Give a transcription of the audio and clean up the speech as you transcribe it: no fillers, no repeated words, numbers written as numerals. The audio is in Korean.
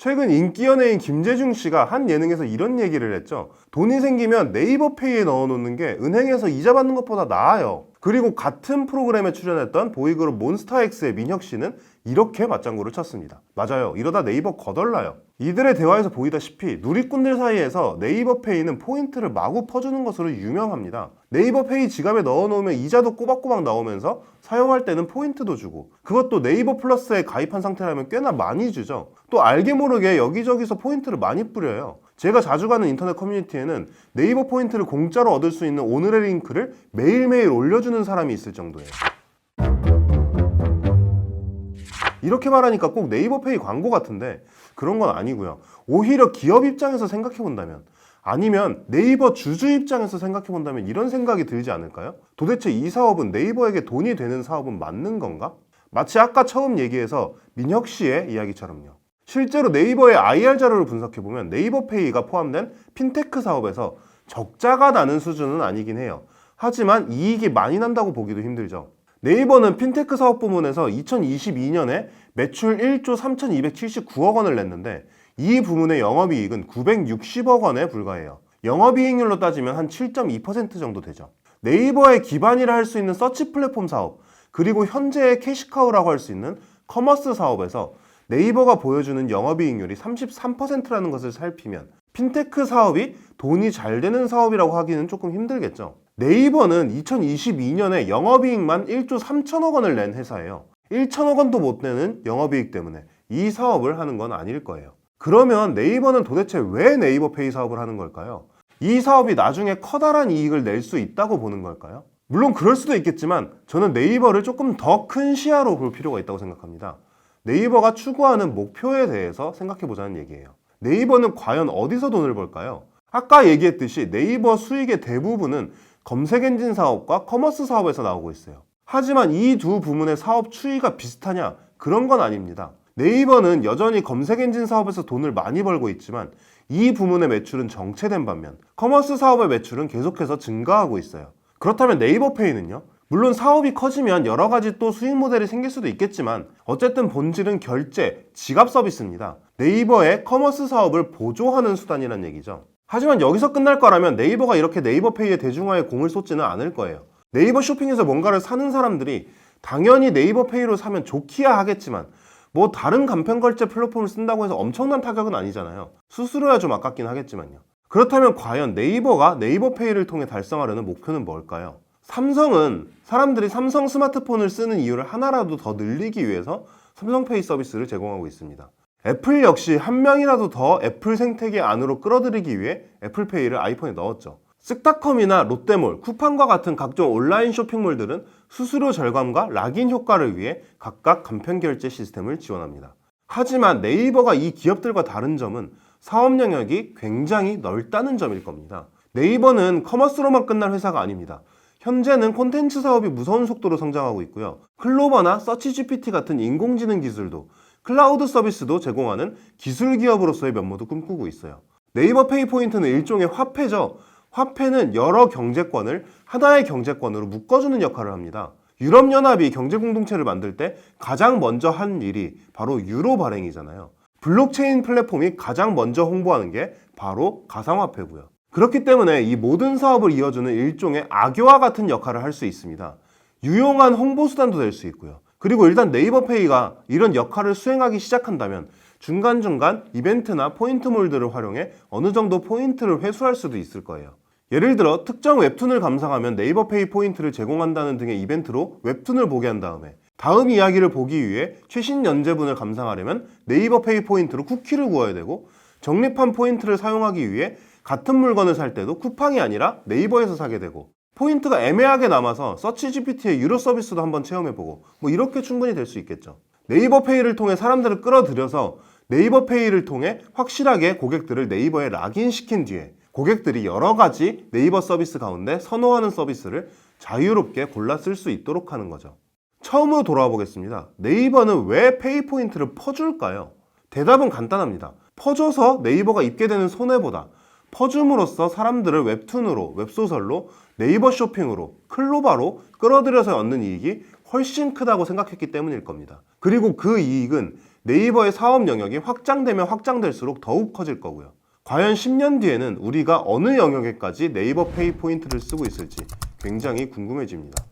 최근 인기 연예인 김재중 씨가 한 예능에서 이런 얘기를 했죠. 돈이 생기면 네이버페이에 넣어놓는 게 은행에서 이자 받는 것보다 나아요. 그리고 같은 프로그램에 출연했던 보이그룹 몬스타엑스의 민혁 씨는 이렇게 맞장구를 쳤습니다. 맞아요. 이러다 네이버 거덜나요. 이들의 대화에서 보이다시피 누리꾼들 사이에서 네이버페이는 포인트를 마구 퍼주는 것으로 유명합니다. 네이버페이 지갑에 넣어놓으면 이자도 꼬박꼬박 나오면서 사용할 때는 포인트도 주고, 그것도 네이버 플러스에 가입한 상태라면 꽤나 많이 주죠. 또 알게 모르게 여기저기서 포인트를 많이 뿌려요. 제가 자주 가는 인터넷 커뮤니티에는 네이버 포인트를 공짜로 얻을 수 있는 오늘의 링크를 매일매일 올려주는 사람이 있을 정도예요. 이렇게 말하니까 꼭 네이버페이 광고 같은데 그런 건 아니고요. 오히려 기업 입장에서 생각해 본다면, 아니면 네이버 주주 입장에서 생각해 본다면 이런 생각이 들지 않을까요? 도대체 이 사업은 네이버에게 돈이 되는 사업은 맞는 건가? 마치 아까 처음 얘기해서 민혁 씨의 이야기처럼요. 실제로 네이버의 IR 자료를 분석해 보면 네이버페이가 포함된 핀테크 사업에서 적자가 나는 수준은 아니긴 해요. 하지만 이익이 많이 난다고 보기도 힘들죠. 네이버는 핀테크 사업 부문에서 2022년에 매출 1조 3,279억 원을 냈는데 이 부문의 영업이익은 960억 원에 불과해요. 영업이익률로 따지면 한 7.2% 정도 되죠. 네이버의 기반이라 할 수 있는 서치 플랫폼 사업, 그리고 현재의 캐시카우라고 할 수 있는 커머스 사업에서 네이버가 보여주는 영업이익률이 33%라는 것을 살피면 핀테크 사업이 돈이 잘 되는 사업이라고 하기는 조금 힘들겠죠. 네이버는 2022년에 영업이익만 1조 3천억 원을 낸 회사예요. 1천억 원도 못 내는 영업이익 때문에 이 사업을 하는 건 아닐 거예요. 그러면 네이버는 도대체 왜 네이버페이 사업을 하는 걸까요? 이 사업이 나중에 커다란 이익을 낼 수 있다고 보는 걸까요? 물론 그럴 수도 있겠지만 저는 네이버를 조금 더 큰 시야로 볼 필요가 있다고 생각합니다. 네이버가 추구하는 목표에 대해서 생각해 보자는 얘기예요. 네이버는 과연 어디서 돈을 벌까요? 아까 얘기했듯이 네이버 수익의 대부분은 검색 엔진 사업과 커머스 사업에서 나오고 있어요. 하지만 이 두 부문의 사업 추이가 비슷하냐? 그런 건 아닙니다. 네이버는 여전히 검색 엔진 사업에서 돈을 많이 벌고 있지만 이 부문의 매출은 정체된 반면 커머스 사업의 매출은 계속해서 증가하고 있어요. 그렇다면 네이버페이는요? 물론 사업이 커지면 여러 가지 또 수익 모델이 생길 수도 있겠지만 어쨌든 본질은 결제, 지갑 서비스입니다. 네이버의 커머스 사업을 보조하는 수단이란 얘기죠. 하지만 여기서 끝날 거라면 네이버가 이렇게 네이버페이의 대중화에 공을 쏟지는 않을 거예요. 네이버 쇼핑에서 뭔가를 사는 사람들이 당연히 네이버페이로 사면 좋기야 하겠지만 뭐 다른 간편결제 플랫폼을 쓴다고 해서 엄청난 타격은 아니잖아요. 수수료야 좀 아깝긴 하겠지만요. 그렇다면 과연 네이버가 네이버페이를 통해 달성하려는 목표는 뭘까요? 삼성은 사람들이 삼성 스마트폰을 쓰는 이유를 하나라도 더 늘리기 위해서 삼성페이 서비스를 제공하고 있습니다. 애플 역시 한 명이라도 더 애플 생태계 안으로 끌어들이기 위해 애플페이를 아이폰에 넣었죠. 쓱닷컴이나 롯데몰, 쿠팡과 같은 각종 온라인 쇼핑몰들은 수수료 절감과 락인 효과를 위해 각각 간편결제 시스템을 지원합니다. 하지만 네이버가 이 기업들과 다른 점은 사업 영역이 굉장히 넓다는 점일 겁니다. 네이버는 커머스로만 끝날 회사가 아닙니다. 현재는 콘텐츠 사업이 무서운 속도로 성장하고 있고요. 클로버나 서치GPT 같은 인공지능 기술도, 클라우드 서비스도 제공하는 기술 기업으로서의 면모도 꿈꾸고 있어요. 네이버 페이 포인트는 일종의 화폐죠. 화폐는 여러 경제권을 하나의 경제권으로 묶어주는 역할을 합니다. 유럽연합이 경제공동체를 만들 때 가장 먼저 한 일이 바로 유로 발행이잖아요. 블록체인 플랫폼이 가장 먼저 홍보하는 게 바로 가상화폐고요. 그렇기 때문에 이 모든 사업을 이어주는 일종의 악교와 같은 역할을 할 수 있습니다. 유용한 홍보수단도 될 수 있고요. 그리고 일단 네이버페이가 이런 역할을 수행하기 시작한다면 중간중간 이벤트나 포인트몰들을 활용해 어느 정도 포인트를 회수할 수도 있을 거예요. 예를 들어 특정 웹툰을 감상하면 네이버페이 포인트를 제공한다는 등의 이벤트로 웹툰을 보게 한 다음에 다음 이야기를 보기 위해 최신 연재분을 감상하려면 네이버페이 포인트로 쿠키를 구워야 되고, 적립한 포인트를 사용하기 위해 같은 물건을 살 때도 쿠팡이 아니라 네이버에서 사게 되고, 포인트가 애매하게 남아서 서치GPT의 유료 서비스도 한번 체험해보고, 뭐 이렇게 충분히 될 수 있겠죠. 네이버페이를 통해 사람들을 끌어들여서 네이버페이를 통해 확실하게 고객들을 네이버에 락인시킨 뒤에 고객들이 여러 가지 네이버 서비스 가운데 선호하는 서비스를 자유롭게 골라 쓸 수 있도록 하는 거죠. 처음으로 돌아와 보겠습니다. 네이버는 왜 페이 포인트를 퍼줄까요? 대답은 간단합니다. 퍼줘서 네이버가 입게 되는 손해보다 퍼줌으로써 사람들을 웹툰으로, 웹소설로, 네이버 쇼핑으로, 클로바로 끌어들여서 얻는 이익이 훨씬 크다고 생각했기 때문일 겁니다. 그리고 그 이익은 네이버의 사업 영역이 확장되면 확장될수록 더욱 커질 거고요. 과연 10년 뒤에는 우리가 어느 영역에까지 네이버 페이 포인트를 쓰고 있을지 굉장히 궁금해집니다.